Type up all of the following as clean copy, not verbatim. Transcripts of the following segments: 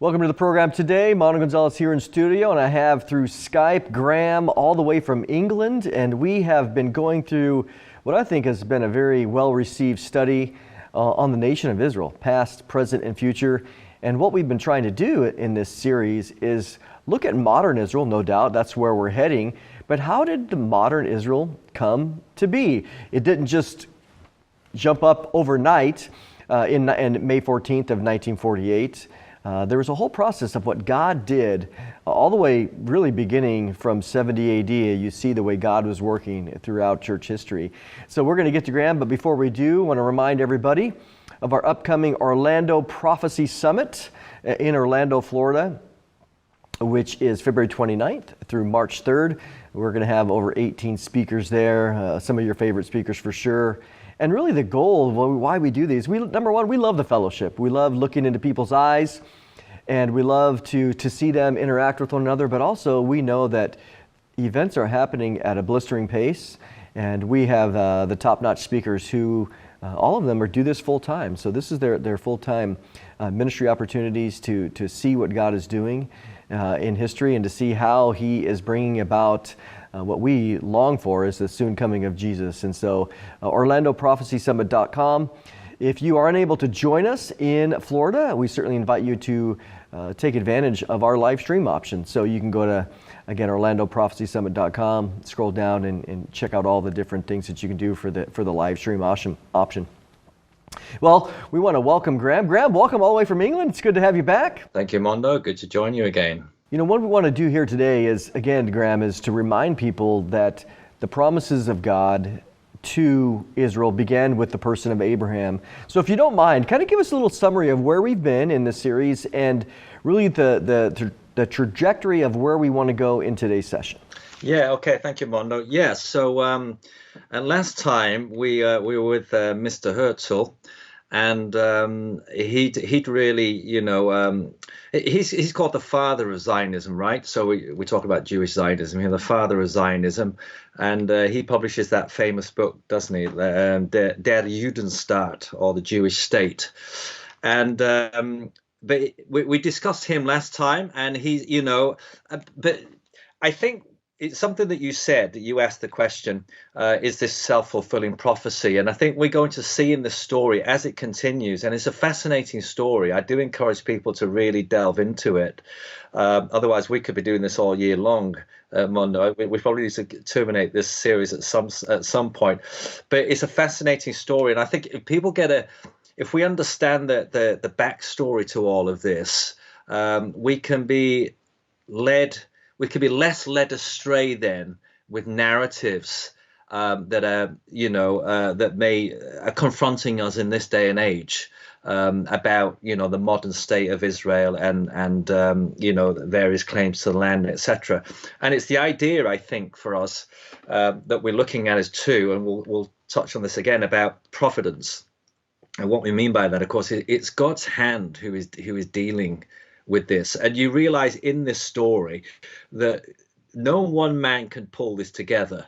Welcome to the program today. Mono Gonzalez here in studio, and I have through Skype Graham all the way from England, and we have been going through what I think has been a very well-received study on the nation of Israel, past, present, and future. And what we've been trying to do in this series is look at modern Israel, no doubt, that's where we're heading, but how did the modern Israel come to be? It didn't just jump up overnight in May 14th of 1948. There was a whole process of what God did all the way really beginning from 70 AD. You see the way God was working throughout church history. So we're going to get to Graham, but before we do, I want to remind everybody of our upcoming Orlando Prophecy Summit in Orlando, Florida, which is February 29th through March 3rd. We're going to have over 18 speakers there, some of your favorite speakers for sure. And really the goal of why we do these, number one, we love the fellowship. We love looking into people's eyes, and we love to see them interact with one another, but also we know that events are happening at a blistering pace, and we have the top-notch speakers who, all of them do this full-time. So this is their full-time ministry opportunities to see what God is doing in history and to see how He is bringing about what we long for is the soon coming of Jesus. And so OrlandoProphecySummit.com. If you are unable to join us in Florida, we certainly invite you to take advantage of our live stream option. So you can go to, again, OrlandoProphecySummit.com, scroll down and check out all the different things that you can do for the live stream option. Well, we want to welcome Graham. Graham, welcome all the way from England. It's good to have you back. Thank you, Mondo. Good to join you again. You know, what we want to do here today is, again, Graham, is to remind people that the promises of God to Israel began with the person of Abraham. So if you don't mind, kind of give us a little summary of where we've been in this series and really the trajectory of where we want to go in today's session. Yeah, okay. Thank you, Mondo. Yeah, so and last time we were with Mr. Herzl, and he'd really, he's called the father of Zionism, right? So we talk about Jewish Zionism. He's the father of Zionism, and he publishes that famous book, doesn't he? Der Judenstaat, or the Jewish state. And but we discussed him last time, and he, but I think it's something that you said, that you asked the question, is this self-fulfilling prophecy? And I think we're going to see in the story as it continues, and it's a fascinating story. I do encourage people to really delve into it. Otherwise, we could be doing this all year long, Mondo. We probably need to terminate this series at some point. But it's a fascinating story, and I think if people if we understand the backstory to all of this, we can be less led astray then with narratives that are confronting us in this day and age about the modern state of Israel and various claims to the land, etc. And it's the idea, I think, for us that we're looking at is two, and we'll touch on this again, about providence. And what we mean by that, of course, it's God's hand who is dealing with this. And you realize in this story that no one man can pull this together.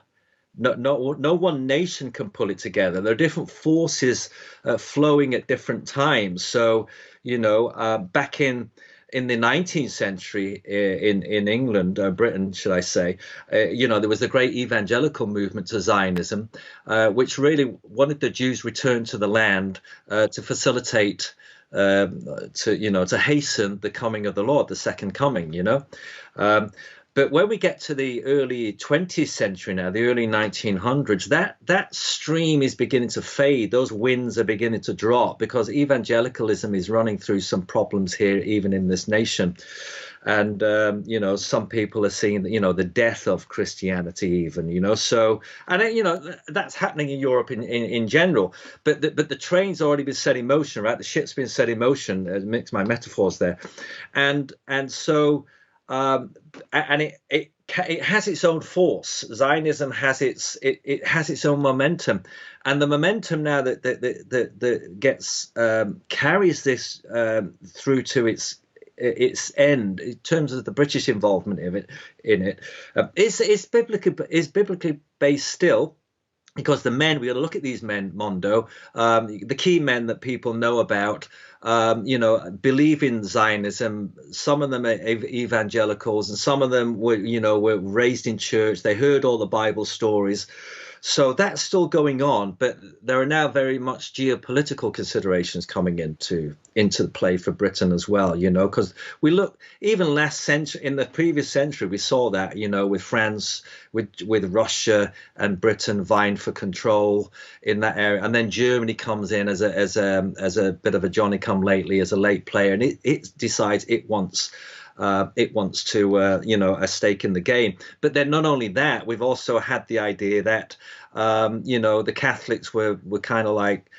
No one nation can pull it together. There are different forces flowing at different times. So, back in the 19th century in England, Britain, should I say, there was the great evangelical movement to Zionism, which really wanted the Jews returned to the land to facilitate to hasten the coming of the Lord, the second coming, But when we get to the early 20th century now, the early 1900s, that stream is beginning to fade. Those winds are beginning to drop because evangelicalism is running through some problems here, even in this nation. And, some people are seeing, the death of Christianity even, so, and, that's happening in Europe in general. But the train's already been set in motion, right? The ship's been set in motion, mix my metaphors there. And so, and it has its own force. Zionism has it has its own momentum, and the momentum now that gets carries this through to its end in terms of the British involvement in it is biblically based still, because the men, we got to look at these men, Mondo, the key men that people know about, believe in Zionism. Some of them are evangelicals, and some of them were raised in church. They heard all the Bible stories. So that's still going on, but there are now very much geopolitical considerations coming into the play for Britain as well, because we look even last century, in the previous century, we saw that, with France, with Russia and Britain vying for control in that area, and then Germany comes in as a bit of a Johnny come lately, as a late player, and it decides it wants to, a stake in the game. But then not only that, we've also had the idea that, the Catholics were kind of like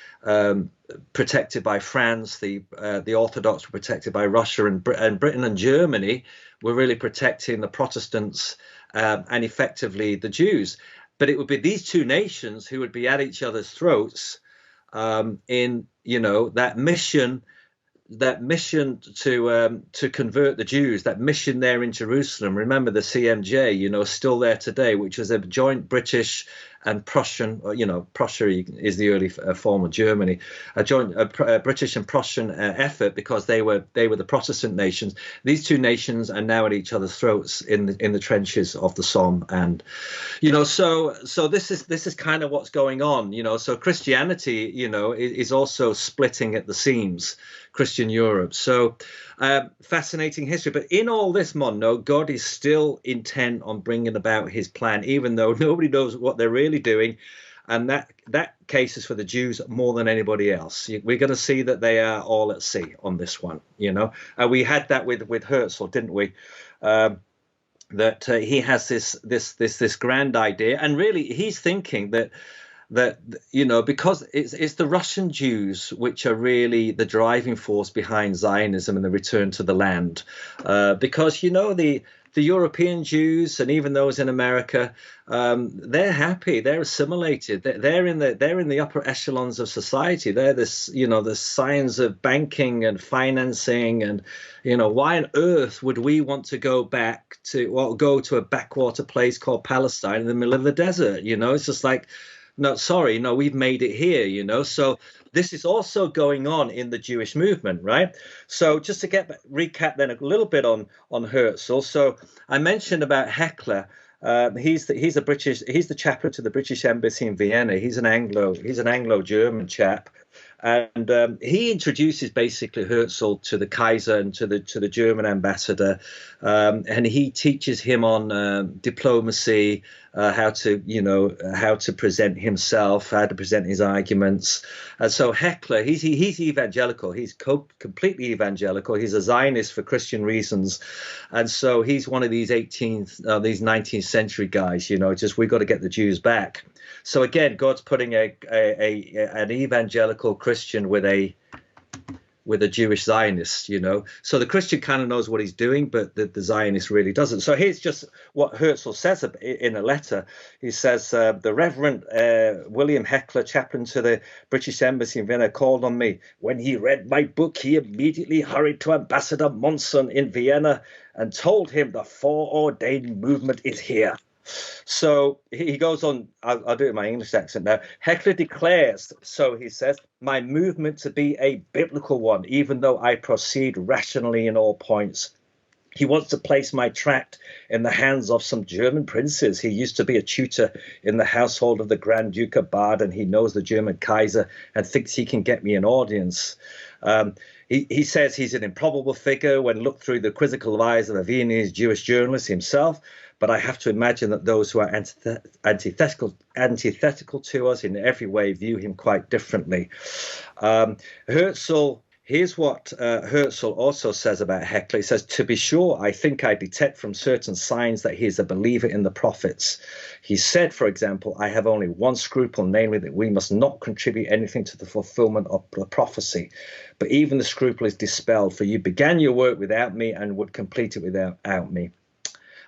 protected by France, the Orthodox were protected by Russia, and Britain and Germany were really protecting the Protestants and effectively the Jews. But it would be these two nations who would be at each other's throats in, that mission to convert the Jews, that mission there in Jerusalem. Remember the CMJ, still there today, which was a joint British and Prussian, Prussia is the early form of Germany, a joint British and Prussian effort, because they were the Protestant nations. These two nations are now at each other's throats in the trenches of the Somme, and so this is kind of what's going on. So Christianity, is also splitting at the seams. Christian Europe. So fascinating history. But in all this, Mondo, God is still intent on bringing about his plan, even though nobody knows what they're really doing. And that cases for the Jews more than anybody else. We're going to see that they are all at sea on this one. We had that with Herzl, didn't we? That he has this grand idea, and really he's thinking that because it's the Russian Jews which are really the driving force behind Zionism and the return to the land, because the European Jews and even those in America, they're happy, they're assimilated, they're in the upper echelons of society. They're the science of banking and financing, and why on earth would we want to go back to go to a backwater place called Palestine in the middle of the desert? It's just like, no, sorry, no, we've made it here, So this is also going on in the Jewish movement, right? So just to recap then a little bit on Herzl. So I mentioned about Heckler. He's the chaplain to the British Embassy in Vienna. He's an Anglo-German chap. And he introduces basically Herzl to the Kaiser and to the German ambassador, and he teaches him on diplomacy, how to present himself, how to present his arguments. And so Heckler, he's evangelical. He's completely evangelical. He's a Zionist for Christian reasons, and so he's one of these 19th century guys. Just we got to get the Jews back. So again, God's putting an evangelical Christian with a Jewish Zionist, So the Christian kind of knows what he's doing, but the Zionist really doesn't. So here's just what Herzl says in a letter. He says, the Reverend William Heckler, chaplain to the British Embassy in Vienna, called on me. When he read my book, he immediately hurried to Ambassador Monson in Vienna and told him the foreordained movement is here. So he goes on, I'll do it in my English accent now. Heckler declares, so he says, my movement to be a biblical one, even though I proceed rationally in all points. He wants to place my tract in the hands of some German princes. He used to be a tutor in the household of the Grand Duke of Baden. He knows the German Kaiser and thinks he can get me an audience. He says he's an improbable figure when looked through the quizzical eyes of a Viennese Jewish journalist himself, but I have to imagine that those who are antithetical to us in every way view him quite differently. Herzl, here's what Herzl also says about Heckler. He says, to be sure, I think I detect from certain signs that he is a believer in the prophets. He said, for example, I have only one scruple, namely that we must not contribute anything to the fulfillment of the prophecy. But even the scruple is dispelled, for you began your work without me and would complete it without me.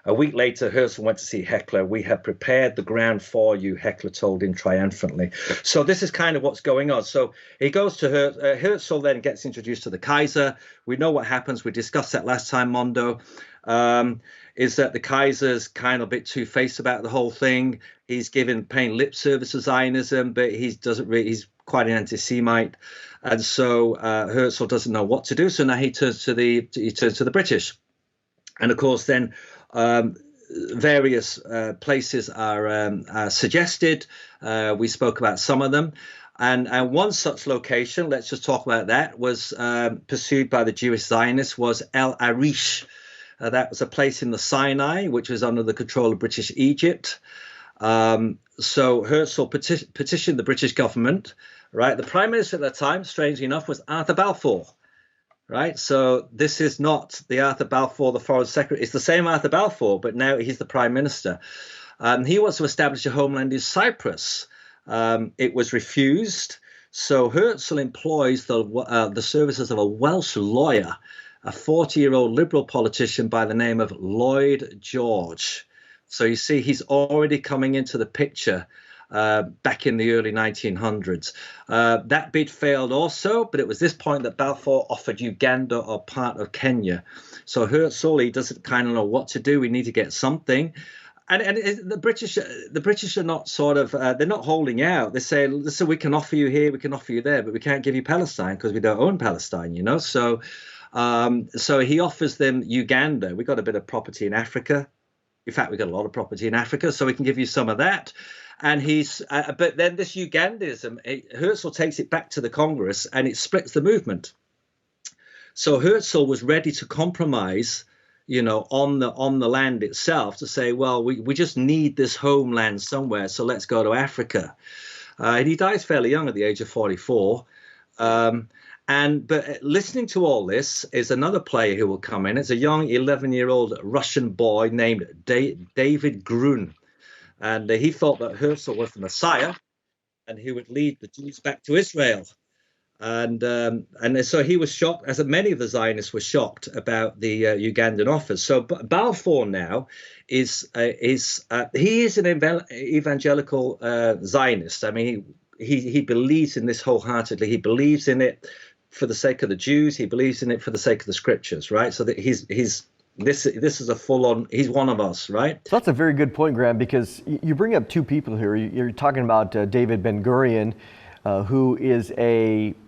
A week later, Herzl went to see Heckler. "We have prepared the ground for you," Heckler told him triumphantly. So this is kind of what's going on. So he goes to Herzl, then gets introduced to the Kaiser. We know what happens. We discussed that last time, Mondo. Is that the Kaiser's kind of a bit two-faced about the whole thing. He's paying lip service to Zionism, but he's quite an anti-Semite. And so Herzl doesn't know what to do. So now he turns to the British. And of course, then various places are suggested. We spoke about some of them. And one such location, let's just talk about that, was pursued by the Jewish Zionists, was El Arish. That was a place in the Sinai, which was under the control of British Egypt. So Herzl petitioned the British government, right? The Prime Minister at the time, strangely enough, was Arthur Balfour, right? So this is not the Arthur Balfour, the Foreign Secretary. It's the same Arthur Balfour, but now he's the Prime Minister. He wants to establish a homeland in Cyprus. It was refused. So Herzl employs the services of a Welsh lawyer, a 40-year-old Liberal politician by the name of Lloyd George. So you see, he's already coming into the picture back in the early 1900s. That bid failed also, but it was this point that Balfour offered Uganda or part of Kenya. So Herzl, he doesn't kind of know what to do. We need to get something. And the British are not sort of, they're not holding out. They say, listen, we can offer you here, we can offer you there, but we can't give you Palestine because we don't own Palestine, you know. So he offers them Uganda. We got a bit of property in Africa. In fact, we got a lot of property in Africa, so we can give you some of that. And but then this Ugandism, Herzl takes it back to the Congress, and it splits the movement. So Herzl was ready to compromise, you know, on the land itself, to say, well, we just need this homeland somewhere, so let's go to Africa. And he dies fairly young at the age of 44. But listening to all this is another player who will come in. It's a young 11-year-old Russian boy named David Grun. And he thought that Herzl was the Messiah and he would lead the Jews back to Israel. And so he was shocked, as many of the Zionists were shocked about the Ugandan offers. So Balfour now is an evangelical Zionist. I mean, he believes in this wholeheartedly. He believes in it for the sake of the Jews. He believes in it for the sake of the scriptures, right? So that this is a full-on, he's one of us, right? So that's a very good point, Graham, because you bring up two people here. You're talking about David Ben-Gurion, who is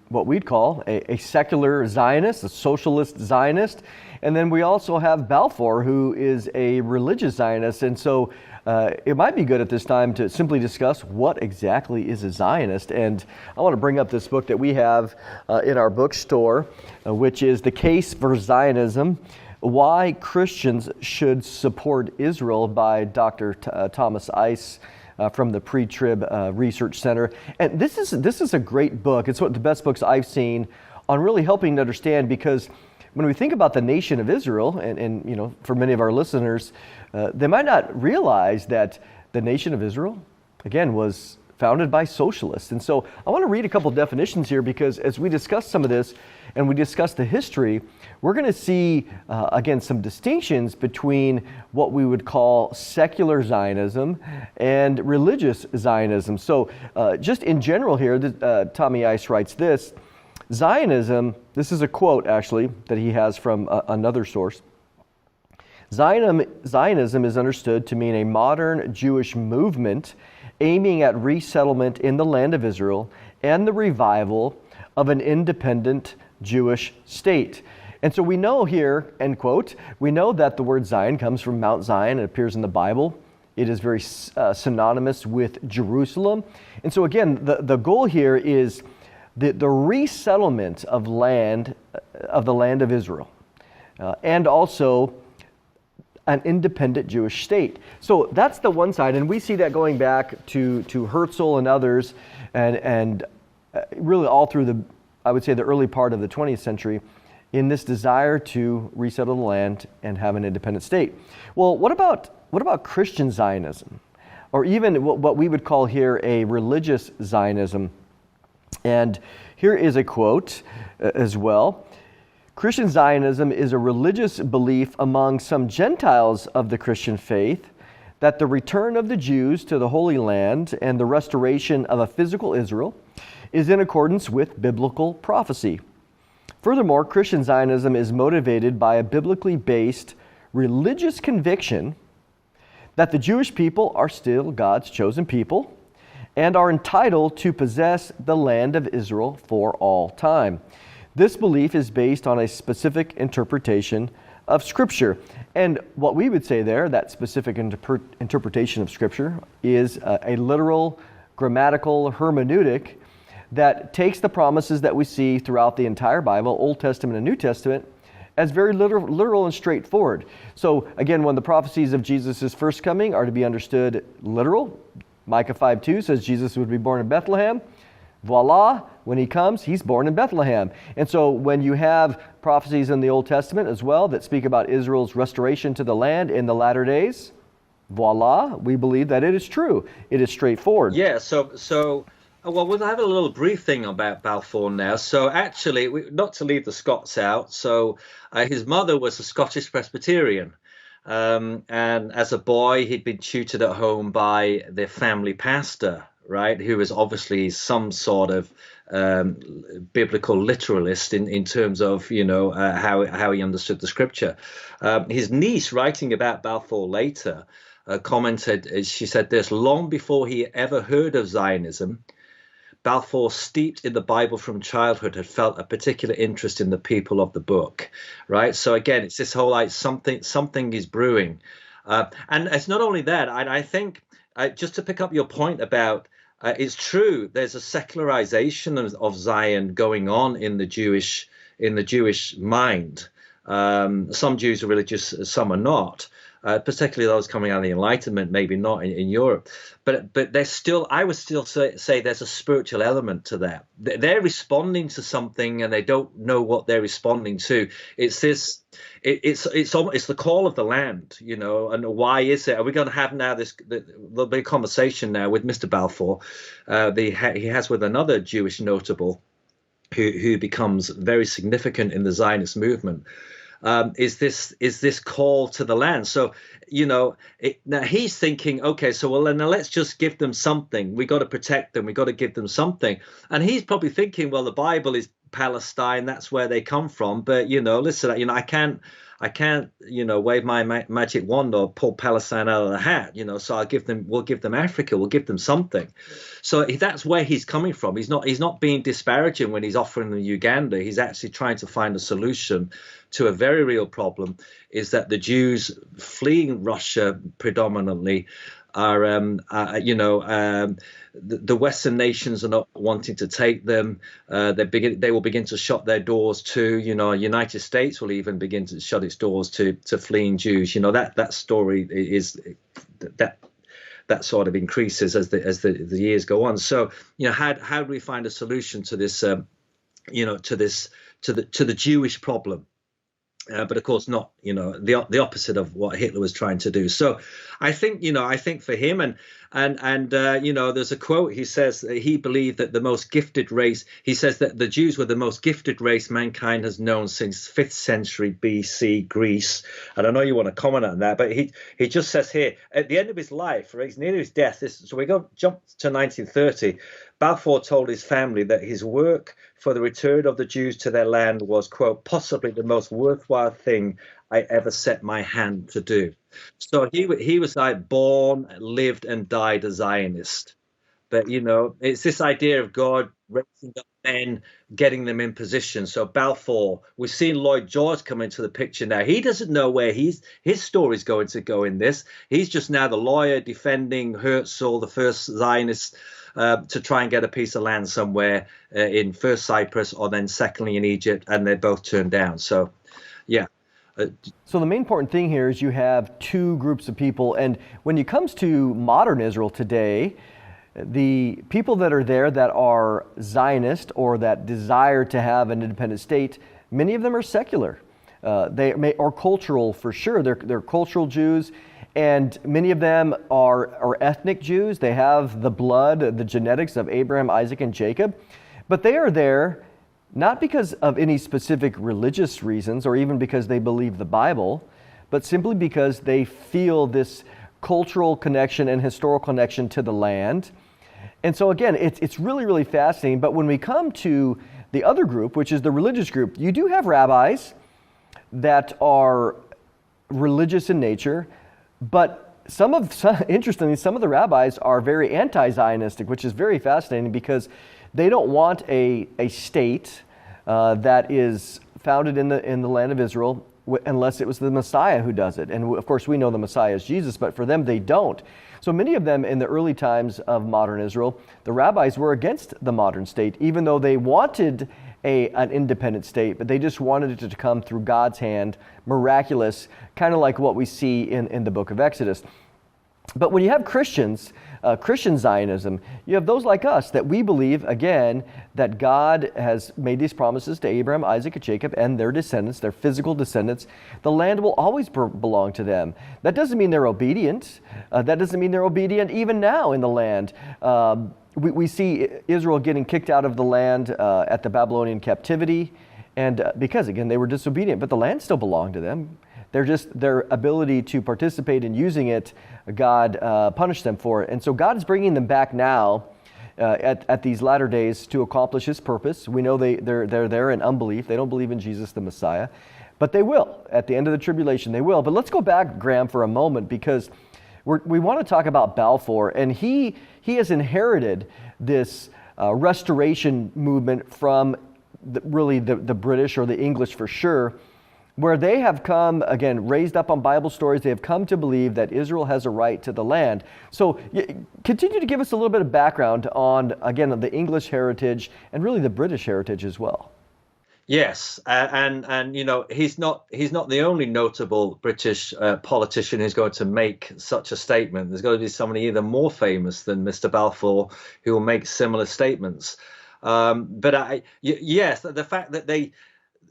what we'd call a secular Zionist, a socialist Zionist. And then we also have Balfour, who is a religious Zionist. And so it might be good at this time to simply discuss what exactly is a Zionist. And I want to bring up this book that we have in our bookstore, which is The Case for Zionism: Why Christians Should Support Israel by Dr. Thomas Ice from the Pre-Trib Research Center. And this is a great book. It's one of the best books I've seen on really helping to understand, because when we think about the nation of Israel, and you know, for many of our listeners, they might not realize that the nation of Israel, again, was founded by socialists. And so I want to read a couple definitions here, because as we discuss some of this and we discuss the history, we're going to see, again, some distinctions between what we would call secular Zionism and religious Zionism. So just in general here, Tommy Ice writes this: Zionism, this is a quote actually that he has from another source. Zionism is understood to mean a modern Jewish movement aiming at resettlement in the land of Israel and the revival of an independent Jewish state. And so we know here, end quote, we know that the word Zion comes from Mount Zion. It appears in the Bible. It is very synonymous with Jerusalem. And so again, the goal here is the resettlement of the land of Israel, and also an independent Jewish state. So that's the one side, and we see that going back to Herzl and others, and really all through I would say the early part of the 20th century, in this desire to resettle the land and have an independent state. Well, what about Christian Zionism, or even what we would call here a religious Zionism? And here is a quote as well. Christian Zionism is a religious belief among some Gentiles of the Christian faith that the return of the Jews to the Holy Land and the restoration of a physical Israel is in accordance with biblical prophecy. Furthermore, Christian Zionism is motivated by a biblically based religious conviction that the Jewish people are still God's chosen people and are entitled to possess the land of Israel for all time. This belief is based on a specific interpretation of Scripture. And what we would say there, that specific interpretation of Scripture, is a literal grammatical hermeneutic that takes the promises that we see throughout the entire Bible, Old Testament and New Testament, as very literal and straightforward. So again, when the prophecies of Jesus' first coming are to be understood literal, Micah 5:2 says Jesus would be born in Bethlehem. Voila, when he comes, he's born in Bethlehem. And so when you have prophecies in the Old Testament as well that speak about Israel's restoration to the land in the latter days, voila, we believe that it is true. It is straightforward. Yeah, well, we'll have a little brief thing about Balfour now. So actually, not to leave the Scots out, so his mother was a Scottish Presbyterian. And as a boy, he'd been tutored at home by their family pastor, right, who was obviously some sort of biblical literalist in terms of, how he understood the Scripture. His niece, writing about Balfour later, commented, she said this: long before he ever heard of Zionism, Balfour, steeped in the Bible from childhood, had felt a particular interest in the people of the book, right? So again, it's this whole like something is brewing. And it's not only that, I think, just to pick up your point about, it's true, there's a secularization of Zion going on in the Jewish mind. Some Jews are religious, some are not. Particularly those coming out of the Enlightenment, maybe not in Europe, but there's still, I would still say there's a spiritual element to that. They're responding to something and they don't know what they're responding to. It's this, it's the call of the land, and why is it? Are we going to have now the big conversation now with Mr. Balfour? He has with another Jewish notable who becomes very significant in the Zionist movement. Is this call to the land? So, now he's thinking, okay, so well, now let's just give them something. We got to protect them. We got to give them something. And he's probably thinking, well, the Bible is Palestine. That's where they come from. But, listen, I can't, wave my magic wand or pull Palestine out of the hat, so we'll give them Africa, we'll give them something. So that's where he's coming from. He's not being disparaging when he's offering them Uganda. He's actually trying to find a solution to a very real problem, is that the Jews fleeing Russia predominantly are, the Western nations are not wanting to take them. They will begin to shut their doors to, United States will even begin to shut its doors to fleeing Jews. That story is that sort of increases as the years go on. So, how do we find a solution to this, to the Jewish problem? But of course not, the opposite of what Hitler was trying to do. So I think for him and there's a quote, he says that he believed that the most gifted race, he says that the Jews were the most gifted race mankind has known since 5th century BC Greece. And I know you want to comment on that, but he just says here, at the end of his life, right, he's near his death. So we jump to 1930. Balfour told his family that his work for the return of the Jews to their land was, quote, possibly the most worthwhile thing I ever set my hand to do. So he was like born, lived and died a Zionist. But, it's this idea of God raising up men, getting them in position. So Balfour, we've seen Lloyd George come into the picture now. He doesn't know where his story's going to go in this. He's just now the lawyer defending Herzl, the first Zionist, to try and get a piece of land somewhere in first Cyprus or then secondly in Egypt, and they're both turned down. So, yeah. So the main important thing here is you have two groups of people, and when it comes to modern Israel today, the people that are there that are Zionist or that desire to have an independent state, many of them are secular. They are cultural for sure. They're cultural Jews. And many of them are ethnic Jews. They have the blood, the genetics of Abraham, Isaac, and Jacob. But they are there not because of any specific religious reasons or even because they believe the Bible, but simply because they feel this cultural connection and historical connection to the land. And so again, it's really, really fascinating. But when we come to the other group, which is the religious group, you do have rabbis that are religious in nature, but interestingly, some of the rabbis are very anti-Zionistic, which is very fascinating because they don't want a state that is founded in the land of Israel unless it was the Messiah who does it. And of course, we know the Messiah is Jesus, but for them, they don't. So many of them in the early times of modern Israel, the rabbis were against the modern state, even though they wanted an independent state, but they just wanted it to come through God's hand, miraculous, kind of like what we see in the book of Exodus. But when you have Christians, Christian Zionism, you have those like us that we believe, again, that God has made these promises to Abraham, Isaac, and Jacob, and their descendants, their physical descendants. The land will always belong to them. That doesn't mean they're obedient. That doesn't mean they're obedient even now in the land. We see Israel getting kicked out of the land at the Babylonian captivity, and because, again, they were disobedient, but the land still belonged to them. Their ability to participate in using it, God punished them for it. And so God is bringing them back now at these latter days to accomplish His purpose. We know they're there in unbelief. They don't believe in Jesus the Messiah, but they will. At the end of the tribulation, they will. But let's go back, Graham, for a moment, because we want to talk about Balfour, and he has inherited this restoration movement from the British or the English for sure, where they have come, again, raised up on Bible stories. They have come to believe that Israel has a right to the land. So continue to give us a little bit of background on, again, the English heritage and really the British heritage as well. Yes, and you know, he's not the only notable British politician who's going to make such a statement. There's going to be someone either more famous than Mr. Balfour who will make similar statements. But yes, the fact that they,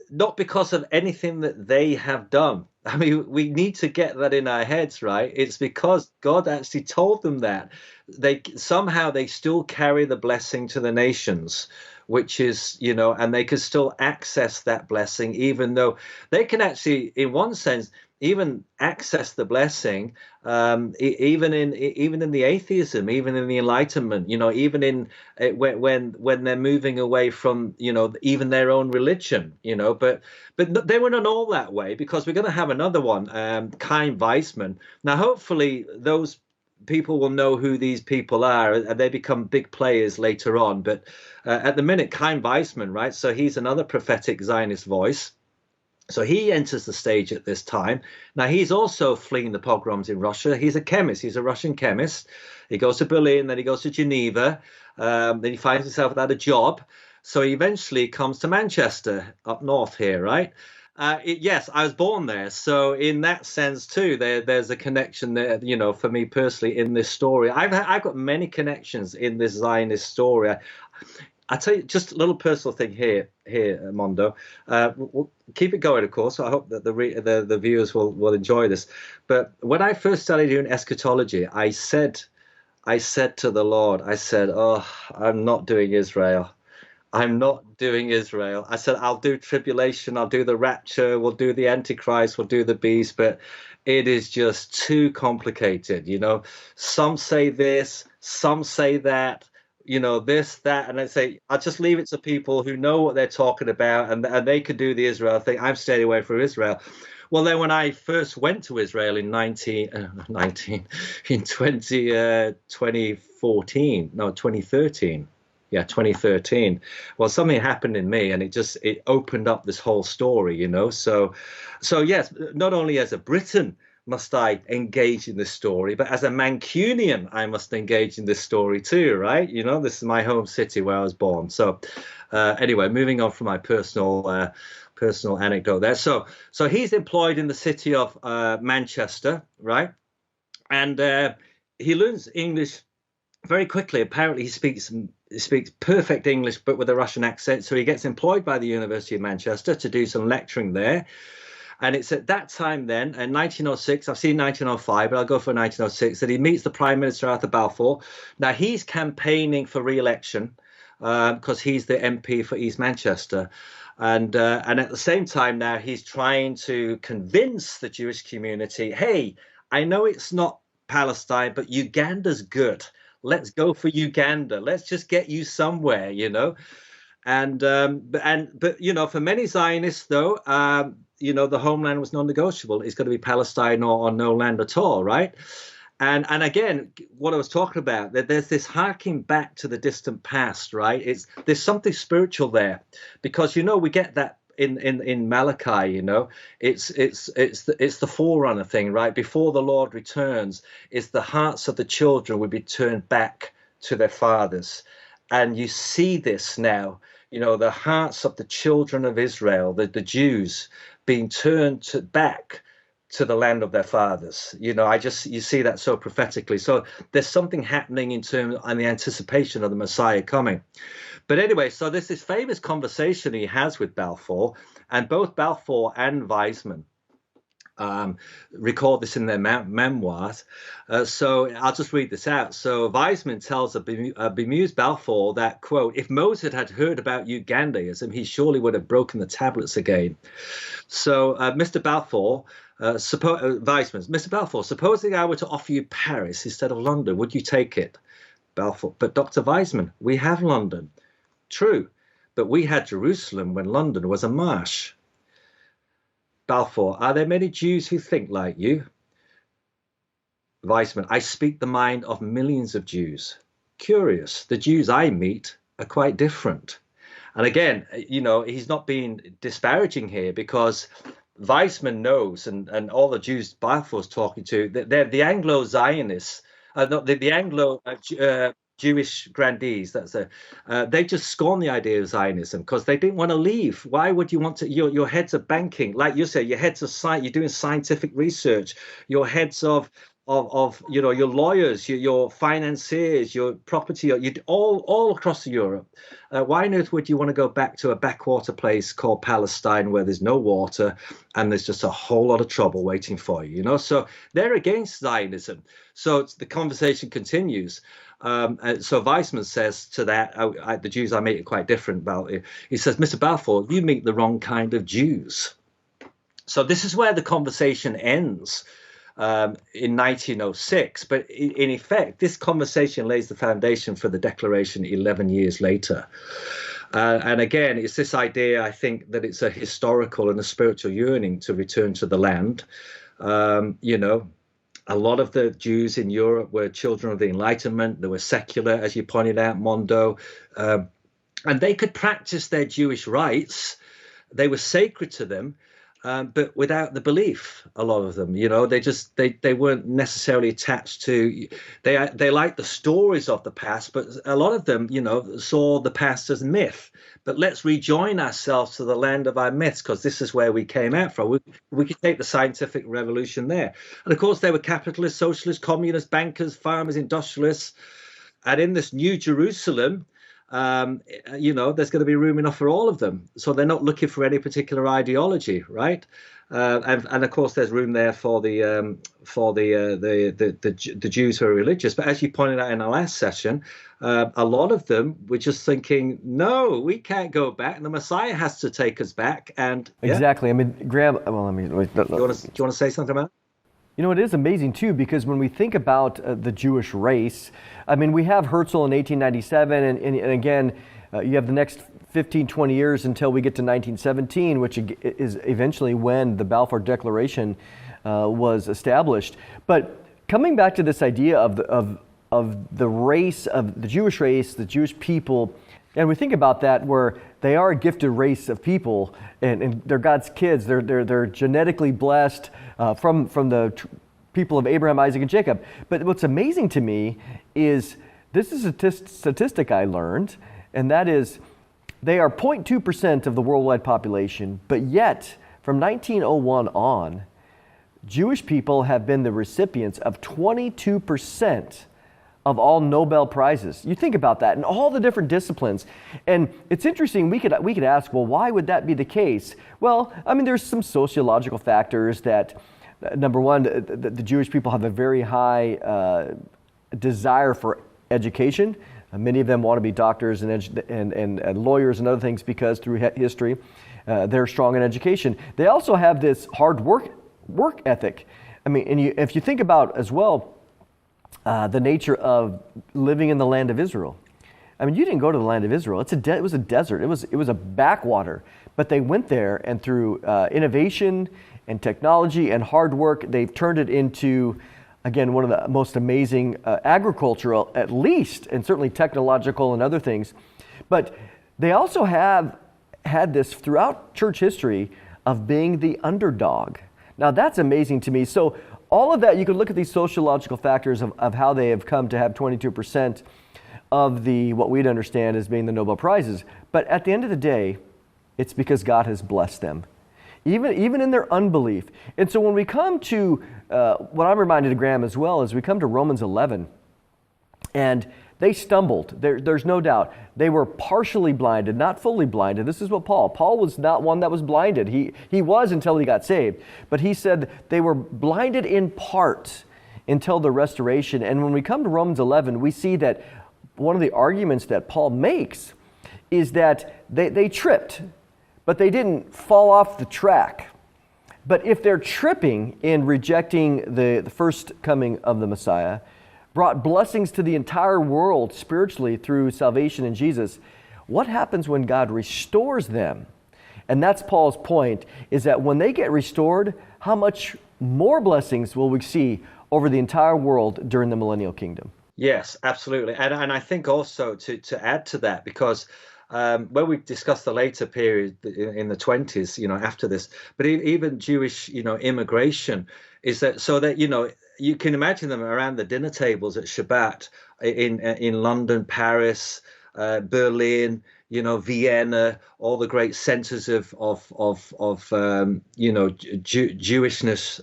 not because of anything that they have done. I mean, we need to get that in our heads, right? It's because God actually told them that. They still carry the blessing to the nations, which is, you know, and they can still access that blessing, even though they can actually, in one sense, even access the blessing, even in the atheism, even in the Enlightenment, you know, even in when they're moving away from, you know, even their own religion, you know, but they were not all that way, because we're going to have another one, Chaim Weizmann. Now, hopefully, those people will know who these people are, and they become big players later on. But at the minute, Chaim Weizmann, right? So he's another prophetic Zionist voice. So he enters the stage at this time. Now, he's also fleeing the pogroms in Russia. He's a chemist. He's a Russian chemist. He goes to Berlin, then he goes to Geneva. Then he finds himself without a job. So he eventually comes to Manchester, up north here, right? Yes, I was born there. So in that sense, too, there's a connection there, you know, for me personally in this story. I've got many connections in this Zionist story. I tell you just a little personal thing here, Mondo. We'll keep it going, of course. So I hope that the viewers will enjoy this. But when I first started doing eschatology, I said to the Lord, I said, "Oh, I'm not doing Israel. I'm not doing Israel." I said, "I'll do tribulation. I'll do the rapture. We'll do the Antichrist. We'll do the beast. But it is just too complicated. You know, some say this, some say that." You know, this, that, and I say, I'll just leave it to people who know what they're talking about, and they could do the Israel thing. I'm staying away from Israel. Well, then when I first went to Israel in 2013. Yeah, 2013. Well, something happened in me, and it opened up this whole story, you know. So yes, not only as a Briton must I engage in this story, but as a Mancunian, I must engage in this story too, right? You know, this is my home city where I was born. So anyway, moving on from my personal anecdote there. So he's employed in the city of Manchester, right? And he learns English very quickly. Apparently he speaks perfect English, but with a Russian accent. So he gets employed by the University of Manchester to do some lecturing there. And it's at that time then, in 1906, I've seen 1905, but I'll go for 1906, that he meets the Prime Minister Arthur Balfour. Now, he's campaigning for re-election because he's the MP for East Manchester. And at the same time now, he's trying to convince the Jewish community, hey, I know it's not Palestine, but Uganda's good. Let's go for Uganda. Let's just get you somewhere, you know. But you know, for many Zionists, though, you know, the homeland was non-negotiable. It's going to be Palestine or no land at all, right? And again, what I was talking about, that there's this harking back to the distant past, right? There's something spiritual there, because you know we get that in Malachi, you know, it's the forerunner thing, right? Before the Lord returns, it's the hearts of the children will be turned back to their fathers, and you see this now, you know, the hearts of the children of Israel, the Jews, being turned back to the land of their fathers. You know, you see that so prophetically. So there's something happening in terms of the anticipation of the Messiah coming. But anyway, so there's this famous conversation he has with Balfour, and both Balfour and Weizmann record this in their memoirs. So I'll just read this out. So Weizmann tells a bemused Balfour that, quote, if Moses had heard about Ugandaism, he surely would have broken the tablets again. So Mr. Balfour, Weizmann, Mr. Balfour, supposing I were to offer you Paris instead of London, would you take it? Balfour, but Dr. Weizmann, we have London. True, but we had Jerusalem when London was a marsh. Balfour, are there many Jews who think like you? Weizmann, I speak the mind of millions of Jews. Curious, the Jews I meet are quite different. And again, you know, he's not being disparaging here, because Weizmann knows, and all the Jews Balfour's talking to, that they're the Anglo-Zionists, the Anglo Jewish grandees. They just scorn the idea of Zionism because they didn't want to leave. Why would you want to? Your heads of banking, like you say, your heads of science. You're doing scientific research. Your heads of you know, your lawyers, your financiers, your property, all across Europe. Why on earth would you want to go back to a backwater place called Palestine where there's no water and there's just a whole lot of trouble waiting for you? You know, so they're against Zionism. So the conversation continues. So Weizmann says to that, the Jews I meet are quite different. He says, Mr. Balfour, you meet the wrong kind of Jews. So this is where the conversation ends. In 1906, but in effect, this conversation lays the foundation for the declaration 11 years later. And again, it's this idea, I think, that it's a historical and a spiritual yearning to return to the land. You know, a lot of the Jews in Europe were children of the Enlightenment. They were secular, as you pointed out, Mondo, and they could practice their Jewish rites. They were sacred to them. But without the belief, a lot of them, you know, they weren't necessarily attached to, they liked the stories of the past, but a lot of them, you know, saw the past as myth. But let's rejoin ourselves to the land of our myths, because this is where we came out from. We could take the scientific revolution there. And of course, they were capitalists, socialists, communists, bankers, farmers, industrialists. And in this new Jerusalem, you know, there's going to be room enough for all of them. So they're not looking for any particular ideology, right? And of course, there's room there for the Jews who are religious. But as you pointed out in our last session, a lot of them were just thinking, no, we can't go back. The Messiah has to take us back. And exactly. I mean, Graham. Well, I mean, do you want to say something about it? You know, it is amazing, too, because when we think about the Jewish race, I mean, we have Herzl in 1897, and again, you have the next 15, 20 years until we get to 1917, which is eventually when the Balfour Declaration was established. But coming back to this idea of the race, of the Jewish race, the Jewish people, and we think about that where they are a gifted race of people, and they're God's kids. They're genetically blessed from the people of Abraham, Isaac, and Jacob. But what's amazing to me is this is a statistic I learned, and that is they are 0.2% of the worldwide population, but yet from 1901 on, Jewish people have been the recipients of 22% of all Nobel Prizes. You think about that in all the different disciplines. And it's interesting, we could ask, well, why would that be the case? Well, I mean, there's some sociological factors that, number one, the Jewish people have a very high desire for education. Many of them want to be doctors and lawyers and other things because through history, they're strong in education. They also have this hard work ethic. I mean, and if you think about as well the nature of living in the land of Israel. I mean, you didn't go to the land of Israel. It was a desert. It was a backwater. But they went there, and through innovation and technology and hard work, they've turned it into, again, one of the most amazing agricultural, at least, and certainly technological and other things. But they also have had this throughout church history of being the underdog. Now, that's amazing to me. So all of that, you could look at these sociological factors of how they have come to have 22% of the what we'd understand as being the Nobel Prizes. But at the end of the day, it's because God has blessed them, even in their unbelief. And so when we come to, what I'm reminded of, Graham, as well, is we come to Romans 11, and they stumbled. There's no doubt. They were partially blinded, not fully blinded. This is what Paul was not one that was blinded. He was until he got saved. But he said they were blinded in part until the restoration. And when we come to Romans 11, we see that one of the arguments that Paul makes is that they tripped, but they didn't fall off the track. But if they're tripping in rejecting the first coming of the Messiah, brought blessings to the entire world spiritually through salvation in Jesus, what happens when God restores them? And that's Paul's point, is that when they get restored, how much more blessings will we see over the entire world during the millennial kingdom? Yes, absolutely. And I think also to add to that, because when we discuss the later period in the 20s, after this, but even Jewish, immigration, is that so that, you can imagine them around the dinner tables at Shabbat in London, Paris, Berlin, Vienna, all the great centers of Jewishness,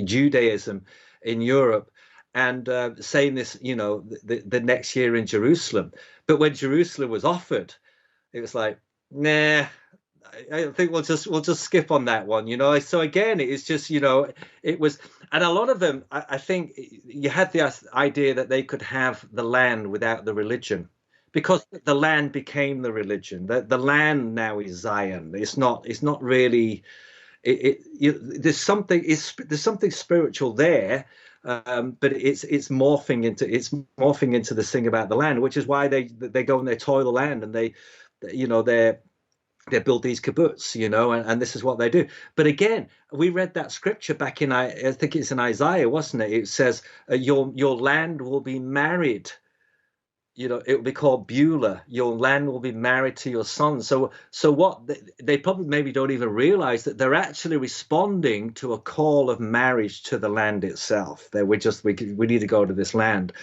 Judaism in Europe, and saying this, the next year in Jerusalem. But when Jerusalem was offered, it was like, nah, I think we'll just skip on that one, So again, it's just, it was, and a lot of them, I think you had the idea that they could have the land without the religion, because the land became the religion. The land now is Zion. It's not really. There's something spiritual there, but it's morphing into this thing about the land, which is why they go and they toil the land, and they build these kibbutz, and this is what they do. But again, we read that scripture back in, I think it's in Isaiah, wasn't it? It says, your land will be married. It will be called Beulah. Your land will be married to your son. So what they probably maybe don't even realize that they're actually responding to a call of marriage to the land itself. That we need to go to this land.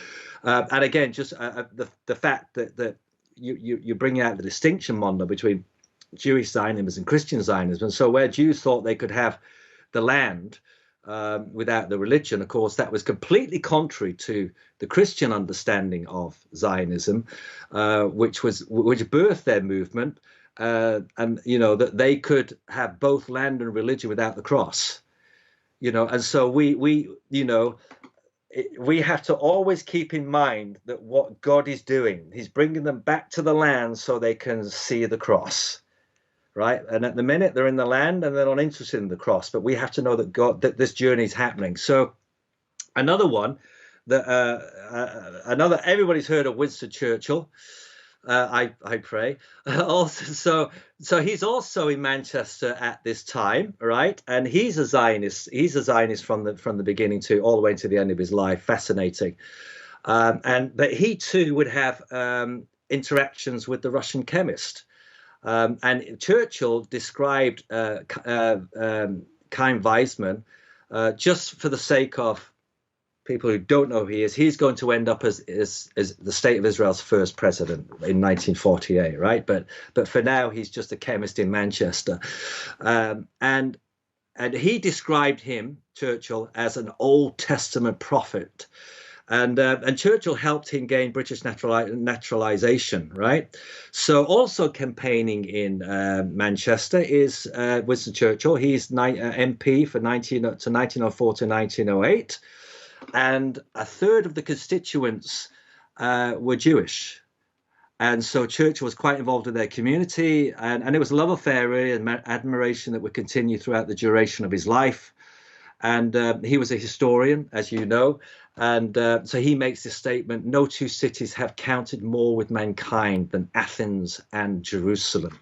And again, just the fact that you bring out the distinction, Mondo, between Jewish Zionism and Christian Zionism. And so where Jews thought they could have the land without the religion, of course, that was completely contrary to the Christian understanding of Zionism, which birthed their movement, and that they could have both land and religion without the cross, and so we have to always keep in mind that what God is doing, he's bringing them back to the land so they can see the cross. Right. And at the minute they're in the land and they're not interested in the cross. But we have to know that this journey is happening. So another one that everybody's heard of Winston Churchill. I pray. Also, so he's also in Manchester at this time. Right. And he's a Zionist. He's a Zionist from the beginning to all the way to the end of his life. Fascinating. But he, too, would have interactions with the Russian chemist. And Churchill described Chaim Weizmann, just for the sake of people who don't know who he is, he's going to end up as the State of Israel's first president in 1948, right? But for now, he's just a chemist in Manchester. And he described him, Churchill, as an Old Testament prophet. And Churchill helped him gain British naturalization, right? So also campaigning in Manchester is Winston Churchill. He's MP for 1904 to 1908. And a third of the constituents were Jewish. And so Churchill was quite involved in their community, and it was a love affair, really, and admiration that would continue throughout the duration of his life. And he was a historian, as you know. And so he makes this statement: no two cities have counted more with mankind than Athens and Jerusalem.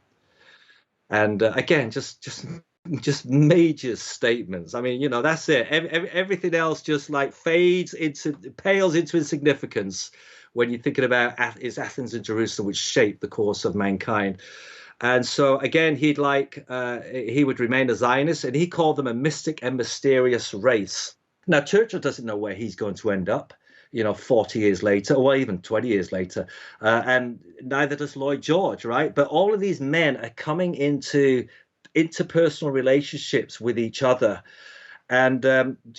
And again, just major statements. I mean, that's it. Everything else just like pales into insignificance when you're thinking about it's Athens and Jerusalem which shaped the course of mankind. And so again, he would remain a Zionist, and he called them a mystic and mysterious race. Now, Churchill doesn't know where he's going to end up, 40 years later, or even 20 years later, and neither does Lloyd George, right? But all of these men are coming into interpersonal relationships with each other. And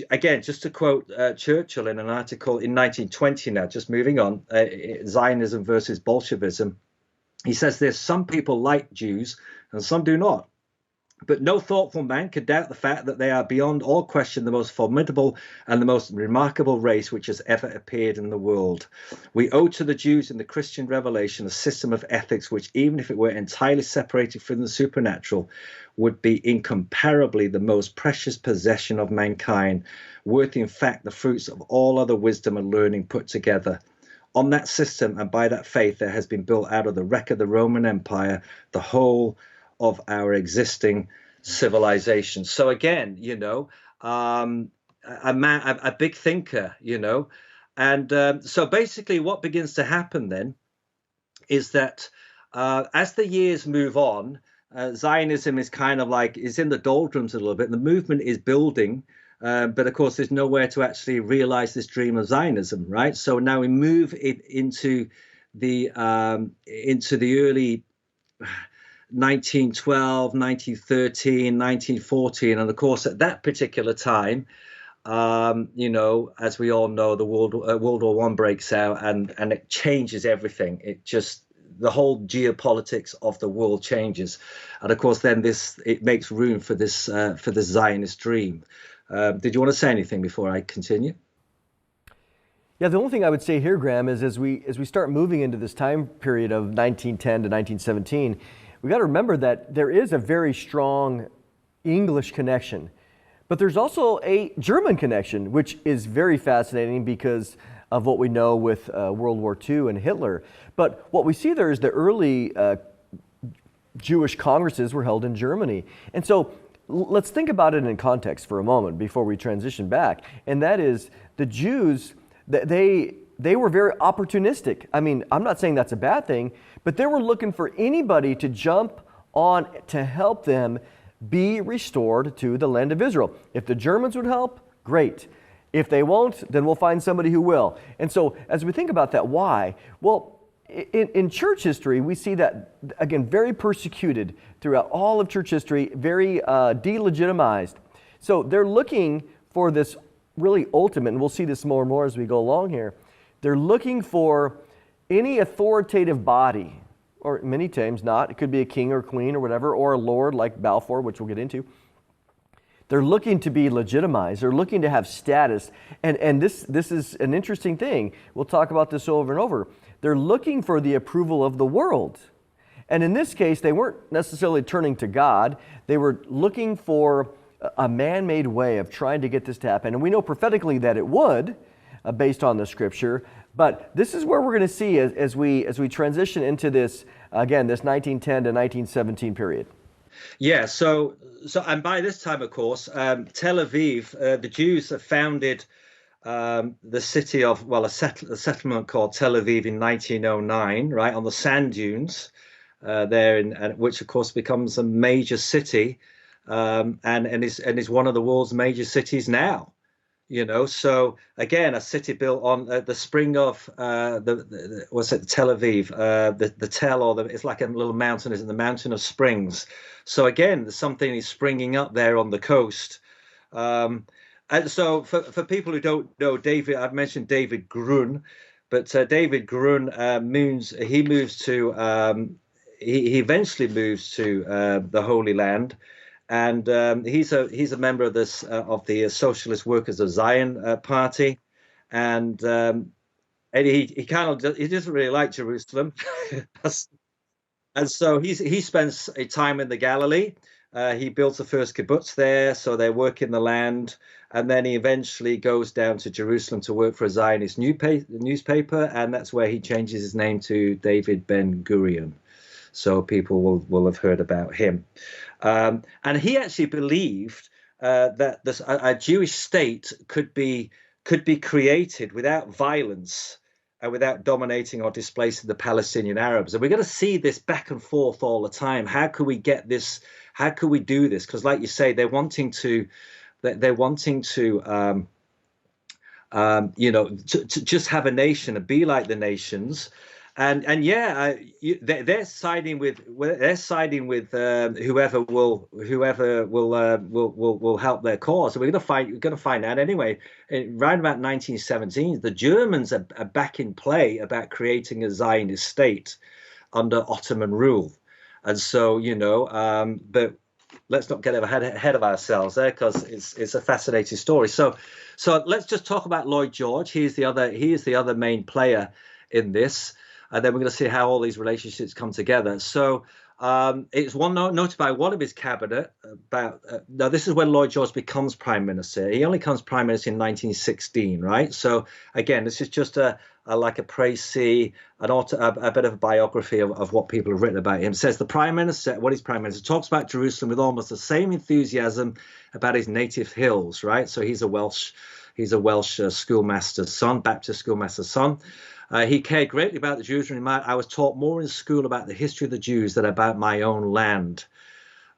again, just to quote Churchill in an article in 1920 now, just moving on, Zionism versus Bolshevism, he says this: some people like Jews and some do not. But no thoughtful man could doubt the fact that they are beyond all question the most formidable and the most remarkable race which has ever appeared in the world. We owe to the Jews in the Christian revelation a system of ethics which, even if it were entirely separated from the supernatural, would be incomparably the most precious possession of mankind, worth in fact the fruits of all other wisdom and learning put together. On that system and by that faith there has been built out of the wreck of the Roman Empire the whole of our existing civilization. So again, a big thinker, and so basically what begins to happen then is that as the years move on, Zionism is kind of like is in the doldrums a little bit. The movement is building, but of course there's nowhere to actually realize this dream of Zionism, right? So now we move it into the early 1912, 1913, 1914, and of course at that particular time, as we all know, the World War I breaks out, and it changes everything. The whole geopolitics of the world changes, and of course then it makes room for this Zionist dream. Did you want to say anything before I continue? Yeah, the only thing I would say here, Graham, is as we start moving into this time period of 1910 to 1917, we got to remember that there is a very strong English connection, but there's also a German connection, which is very fascinating because of what we know with World War II and Hitler. But what we see there is the early Jewish congresses were held in Germany. And so let's think about it in context for a moment before we transition back. And that is the Jews, they were very opportunistic. I mean, I'm not saying that's a bad thing, but they were looking for anybody to jump on to help them be restored to the land of Israel. If the Germans would help, great. If they won't, then we'll find somebody who will. And so as we think about that, why? Well, in church history, we see that, again, very persecuted throughout all of church history, very delegitimized. So they're looking for this really ultimate, and we'll see this more and more as we go along here, they're looking for any authoritative body, or many times not, it could be a king or queen or whatever, or a lord like Balfour, which we'll get into. They're looking to be legitimized. They're looking to have status. And this is an interesting thing. We'll talk about this over and over. They're looking for the approval of the world. And in this case, they weren't necessarily turning to God. They were looking for a man-made way of trying to get this to happen. And we know prophetically that it would, based on the scripture. But this is where we're going to see as we transition into this, again, this 1910 to 1917 period. Yeah, so and by this time, of course, Tel Aviv, the Jews have founded the city of, a settlement called Tel Aviv in 1909, right, on the sand dunes there, which of course becomes a major city, and is one of the world's major cities now. So again, a city built on the spring of Tel Aviv, the Tel, it's like a little mountain, isn't it? The Mountain of Springs. So again, something is springing up there on the coast. And so for people who don't know David, I've mentioned David Grun, but David Grun he eventually moves to the Holy Land. And he's a member of the Socialist Workers of Zion party, and and he kind of he doesn't really like Jerusalem. And so he spends a time in the Galilee. He builds the first kibbutz there, so they're working the land, and then he eventually goes down to Jerusalem to work for a Zionist newspaper, and that's where he changes his name to David Ben Gurion. So people will have heard about him, and he actually believed that a Jewish state could be created without violence and without dominating or displacing the Palestinian Arabs. And we're going to see this back and forth all the time. How could we get this? How could we do this? Because, like you say, they're wanting to, to just have a nation and be like the nations. And yeah, they're siding with whoever will help their cause. So we're going to find out anyway. Around about 1917, the Germans are back in play about creating a Zionist state under Ottoman rule, and so but let's not get ahead of ourselves there, because it's a fascinating story. So let's just talk about Lloyd George. He is the other main player in this. And then we're going to see how all these relationships come together. So it's noted by one of his cabinet about now this is when Lloyd George becomes prime minister. He only becomes prime minister in 1916, right? So again, this is just like a précis, a bit of a biography of what people have written about him. It says the prime minister, when he's prime minister, talks about Jerusalem with almost the same enthusiasm about his native hills, right? So he's a Welsh schoolmaster's son, Baptist schoolmaster's son. He cared greatly about the Jews and I was taught more in school about the history of the Jews than about my own land.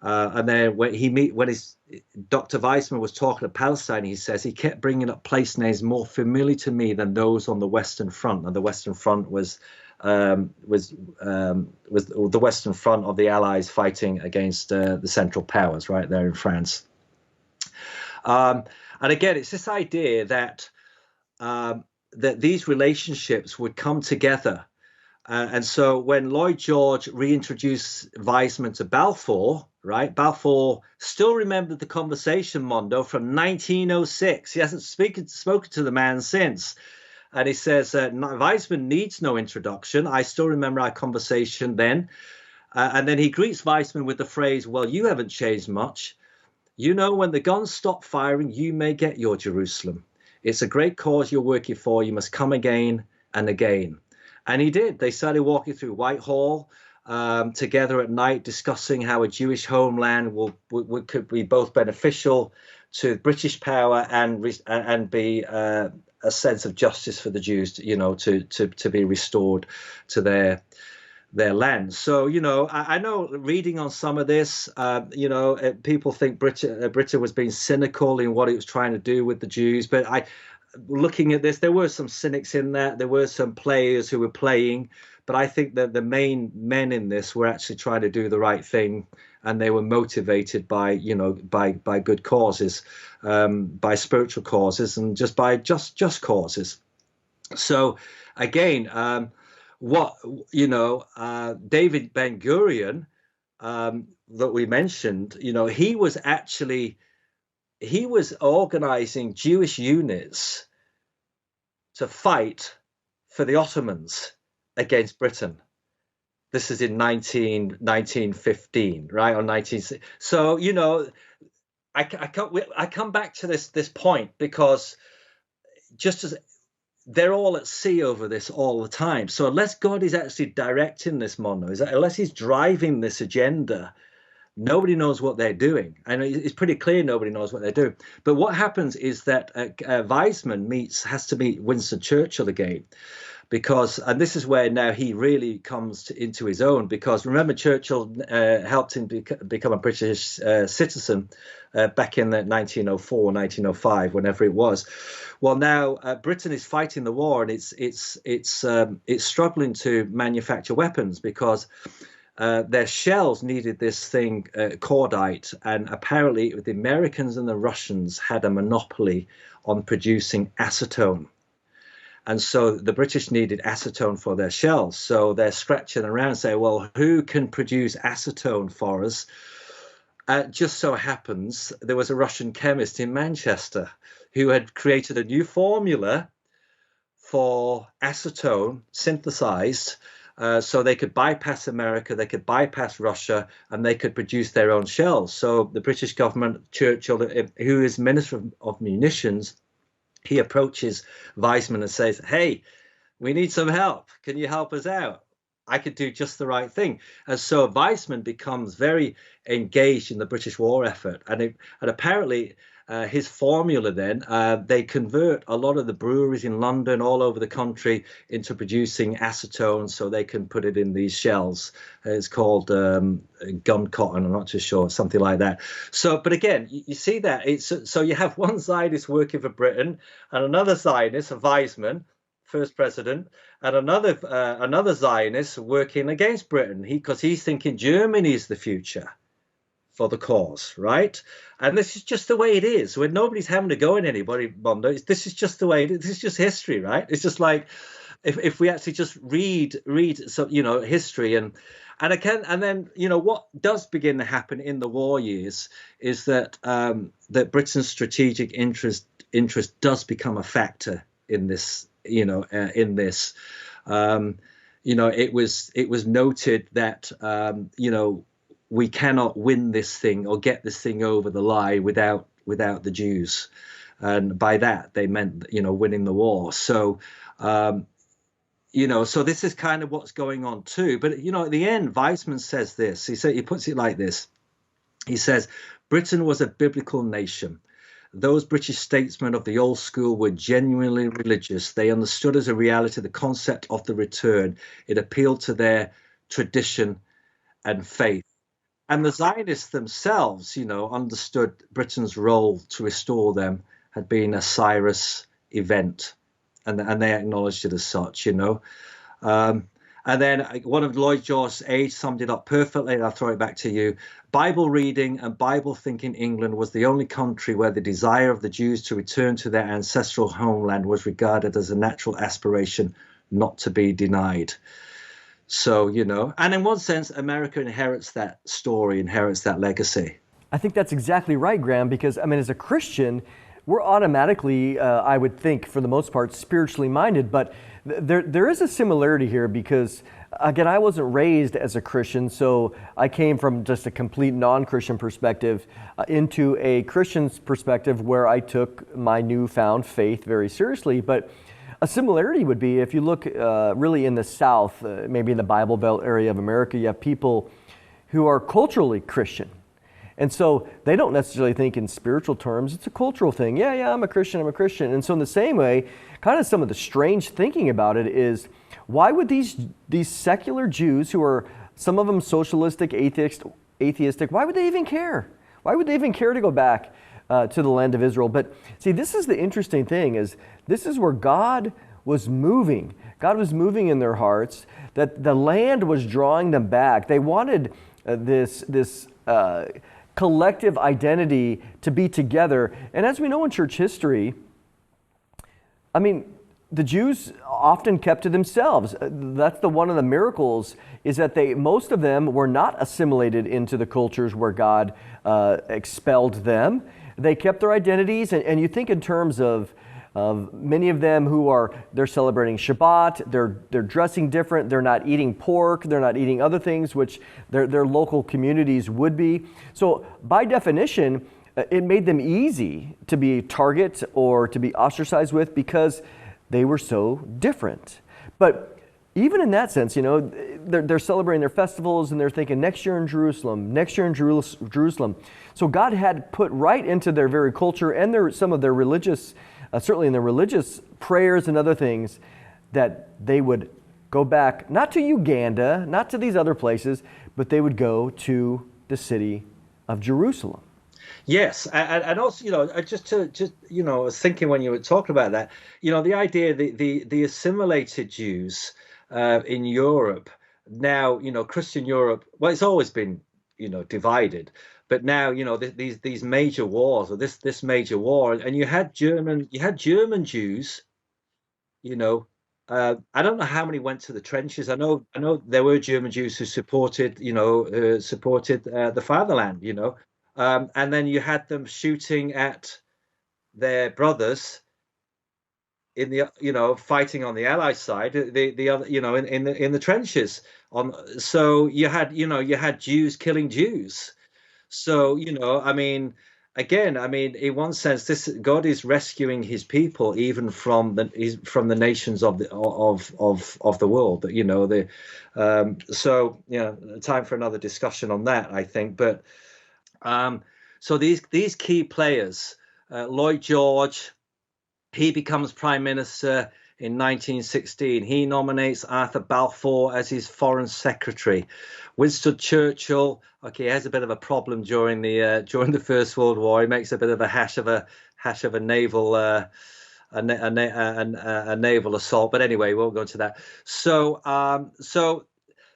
And then when Dr. Weizmann was talking of Palestine, he says he kept bringing up place names more familiar to me than those on the Western Front. And the Western Front was the Western Front of the Allies fighting against the Central Powers right there in France. And again, it's this idea that that these relationships would come together. And so when Lloyd George reintroduced Weizmann to Balfour, right, Balfour still remembered the conversation, Mondo, from 1906. He hasn't spoken to the man since. And he says, Weizmann needs no introduction. I still remember our conversation then. And then he greets Weizmann with the phrase, well, you haven't changed much. You know, when the guns stop firing, you may get your Jerusalem. It's a great cause you're working for. You must come again and again. And he did. They started walking through Whitehall together at night, discussing how a Jewish homeland could be both beneficial to British power and be a sense of justice for the Jews, to be restored to their land. So, I know reading on some of this, people think Britain was being cynical in what it was trying to do with the Jews. But looking at this, there were some cynics in that. There were some players who were playing. But I think that the main men in this were actually trying to do the right thing. And they were motivated by good causes, by spiritual causes, and just by just causes. So, again, David Ben Gurion that we mentioned, he was organizing Jewish units to fight for the Ottomans against Britain. This is in 1915, right? Or 19. So, I come back to this point because just as they're all at sea over this all the time. So unless God is actually directing this, unless he's driving this agenda, nobody knows what they're doing. And it's pretty clear nobody knows what they're doing. But what happens is that Weizmann has to meet Winston Churchill again. And this is where now he really comes into his own, because remember, Churchill helped him become a British citizen back in 1904, 1905, whenever it was. Well, now Britain is fighting the war, and it's struggling to manufacture weapons because their shells needed this thing cordite, and apparently the Americans and the Russians had a monopoly on producing acetone. And so the British needed acetone for their shells. So they're scratching around saying, well, who can produce acetone for us? Just so happens there was a Russian chemist in Manchester who had created a new formula for acetone synthesized, so they could bypass America, they could bypass Russia, and they could produce their own shells. So the British government, Churchill, who is Minister of Munitions, he approaches Weizmann and says, "Hey, we need some help. Can you help us out? I could do just the right thing." And so Weizmann becomes very engaged in the British war effort. And apparently his formula then, they convert a lot of the breweries in London, all over the country, into producing acetone so they can put it in these shells. It's called gun cotton, I'm not too sure, something like that. So, but again, you see that. So you have one Zionist working for Britain and another Zionist, Weizmann, first president, and another Zionist working against Britain, because he's thinking Germany is the future for the cause, right? And this is just the way it is. When nobody's having to go at anybody, Bondo, this is just the way it is. This is just history, right? It's just like if we actually just read so history and then what does begin to happen in the war years is that that Britain's strategic interest does become a factor in this. It was noted that we cannot win this thing or get this thing over the line without the Jews, and by that they meant winning the war. So so this is kind of what's going on too. But at the end, Weizmann says this. He puts it like this. He says, "Britain was a biblical nation. Those British statesmen of the old school were genuinely religious. They understood as a reality the concept of the return. It appealed to their tradition and faith." And the Zionists themselves, understood Britain's role to restore them had been a Cyrus event, and they acknowledged it as such, And then one of Lloyd George's aides summed it up perfectly, and I'll throw it back to you. "Bible reading and Bible thinking England was the only country where the desire of the Jews to return to their ancestral homeland was regarded as a natural aspiration not to be denied." So, and in one sense, America inherits that story, inherits that legacy. I think that's exactly right, Graham, because, as a Christian, we're automatically, I would think, for the most part, spiritually minded. But there is a similarity here because, again, I wasn't raised as a Christian, so I came from just a complete non-Christian perspective into a Christian's perspective where I took my newfound faith very seriously. But a similarity would be if you look really in the South, maybe in the Bible Belt area of America, you have people who are culturally Christian. And so they don't necessarily think in spiritual terms. It's a cultural thing. Yeah, I'm a Christian. And so in the same way, kind of some of the strange thinking about it is, why would these secular Jews, who are some of them socialistic, atheistic, why would they even care? Why would they even care to go back to the land of Israel? But see, this is the interesting thing, is this is where God was moving. God was moving in their hearts, that the land was drawing them back. They wanted this collective identity to be together. And as we know in church history, the Jews often kept to themselves. That's one of the miracles, is that most of them were not assimilated into the cultures where God expelled them. They kept their identities, and you think in terms of many of them they're celebrating Shabbat, they're dressing different, they're not eating pork, they're not eating other things which their local communities would be. So by definition, it made them easy to be a target or to be ostracized with because they were so different. But even in that sense, they're celebrating their festivals and they're thinking next year in Jerusalem. So God had put right into their very culture and some of their religious, certainly in their religious prayers and other things, that they would go back, not to Uganda, not to these other places, but they would go to the city of Jerusalem. Yes, and also, just I was thinking when you were talking about that, the idea, the assimilated Jews in Europe now, Christian Europe, well, it's always been, divided, but now, these major wars, or this major war, and you had German Jews, I don't know how many went to the trenches. I know there were German Jews who supported the fatherland, and then you had them shooting at their brothers in the fighting on the Allied side, the other in the trenches. So you had Jews killing Jews. So I mean, again, I mean, in one sense, this God is rescuing His people even from the nations of the world. So time for another discussion on that, I think. But so these key players, Lloyd George, he becomes prime minister in 1916. He nominates Arthur Balfour as his foreign secretary. Winston Churchill, okay, he has a bit of a problem during the First World War. He makes a bit of a hash of a naval a naval assault. But anyway, we won't go into that. So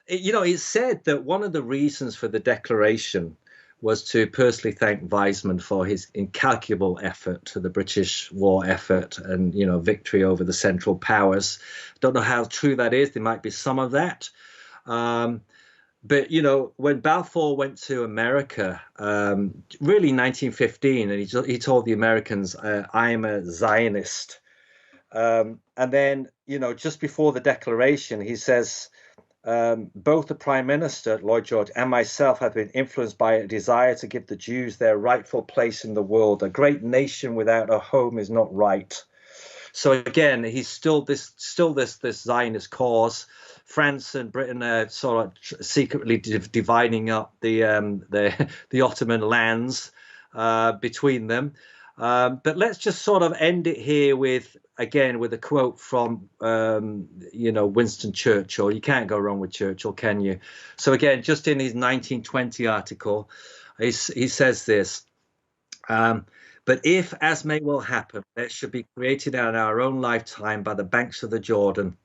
it's said that one of the reasons for the declaration was to personally thank Weizmann for his incalculable effort to the British war effort and, victory over the Central Powers. Don't know how true that is. There might be some of that. But, when Balfour went to America, really 1915, and he told the Americans, I am a Zionist. And then, just before the declaration, he says, both the Prime Minister, Lloyd George, and myself have been influenced by a desire to give the Jews their rightful place in the world. A great nation without a home is not right. So again, he's still this Zionist cause. France and Britain are sort of secretly dividing up the Ottoman lands between them. But let's just sort of end it here with a quote from Winston Churchill. You can't go wrong with Churchill, can you? So again, just in his 1920 article, he says this. But if, as may well happen, there should be created in our own lifetime by the banks of the Jordan,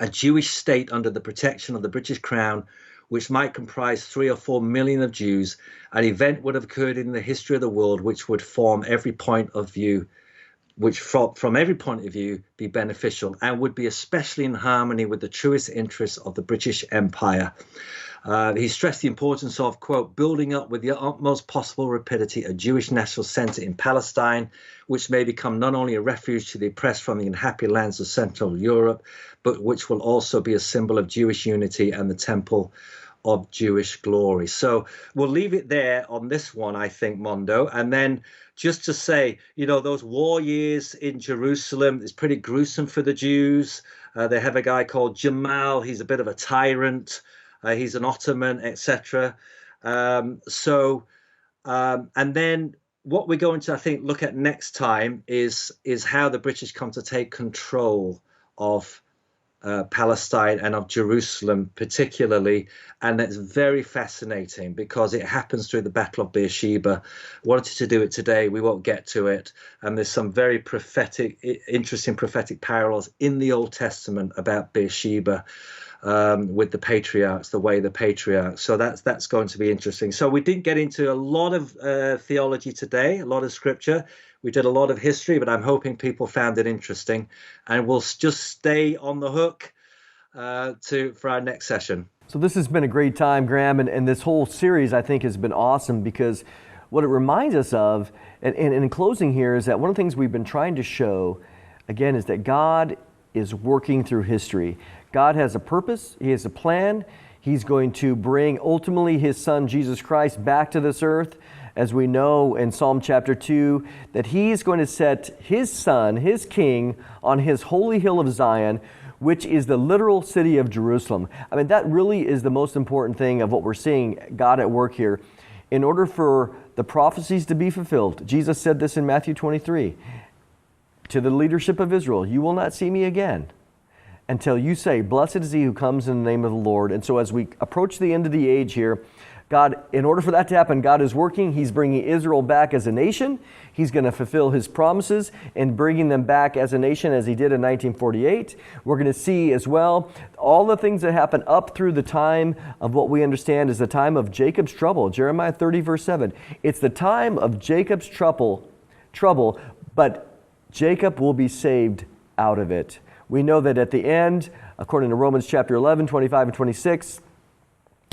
a Jewish state under the protection of the British Crown, which might comprise 3 or 4 million of Jews, an event would have occurred in the history of the world which would from every point of view be beneficial and would be especially in harmony with the truest interests of the British Empire. He stressed the importance of, quote, building up with the utmost possible rapidity a Jewish national center in Palestine, which may become not only a refuge to the oppressed from the unhappy lands of Central Europe, but which will also be a symbol of Jewish unity and the temple of Jewish glory. So we'll leave it there on this one, I think, Mondo. And then just to say, those war years in Jerusalem is pretty gruesome for the Jews. They have a guy called Jamal. He's a bit of a tyrant. He's an Ottoman, etc. And then what we're going to, I think, look at next time is how the British come to take control of Palestine and of Jerusalem particularly. And that's very fascinating because it happens through the Battle of Beersheba. Wanted to do it today. We won't get to it. And there's some very interesting prophetic parallels in the Old Testament about Beersheba. With the patriarchs, the way the patriarchs. So that's going to be interesting. So we didn't get into a lot of theology today, a lot of scripture. We did a lot of history, but I'm hoping people found it interesting. And we'll just stay on the hook for our next session. So this has been a great time, Graham, and this whole series I think has been awesome because what it reminds us of, and in closing here, is that one of the things we've been trying to show, again, is that God is working through history. God has a purpose. He has a plan. He's going to bring ultimately His Son, Jesus Christ, back to this earth. As we know in Psalm chapter 2, that He's going to set His Son, His King, on His holy hill of Zion, which is the literal city of Jerusalem. I mean, that really is the most important thing of what we're seeing God at work here. In order for the prophecies to be fulfilled, Jesus said this in Matthew 23, to the leadership of Israel, you will not see me again until you say, blessed is he who comes in the name of the Lord. And so as we approach the end of the age here, God, in order for that to happen, God is working. He's bringing Israel back as a nation. He's going to fulfill His promises and bringing them back as a nation as He did in 1948. We're going to see as well all the things that happen up through the time of what we understand is the time of Jacob's trouble. Jeremiah 30 verse 7. It's the time of Jacob's trouble, but Jacob will be saved out of it. We know that at the end, according to Romans chapter 11, 25 and 26,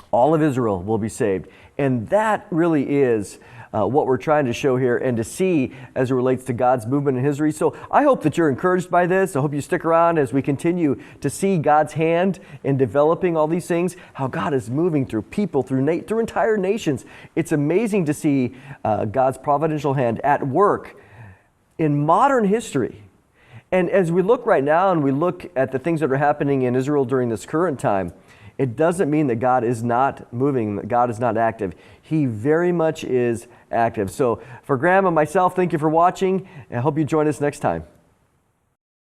all of Israel will be saved. And that really is what we're trying to show here and to see as it relates to God's movement in history. So I hope that you're encouraged by this. I hope you stick around as we continue to see God's hand in developing all these things, how God is moving through people, through entire nations. It's amazing to see God's providential hand at work in modern history. And as we look right now and we look at the things that are happening in Israel during this current time, it doesn't mean that God is not moving, that God is not active. He very much is active. So for Graham and myself, thank you for watching, and I hope you join us next time.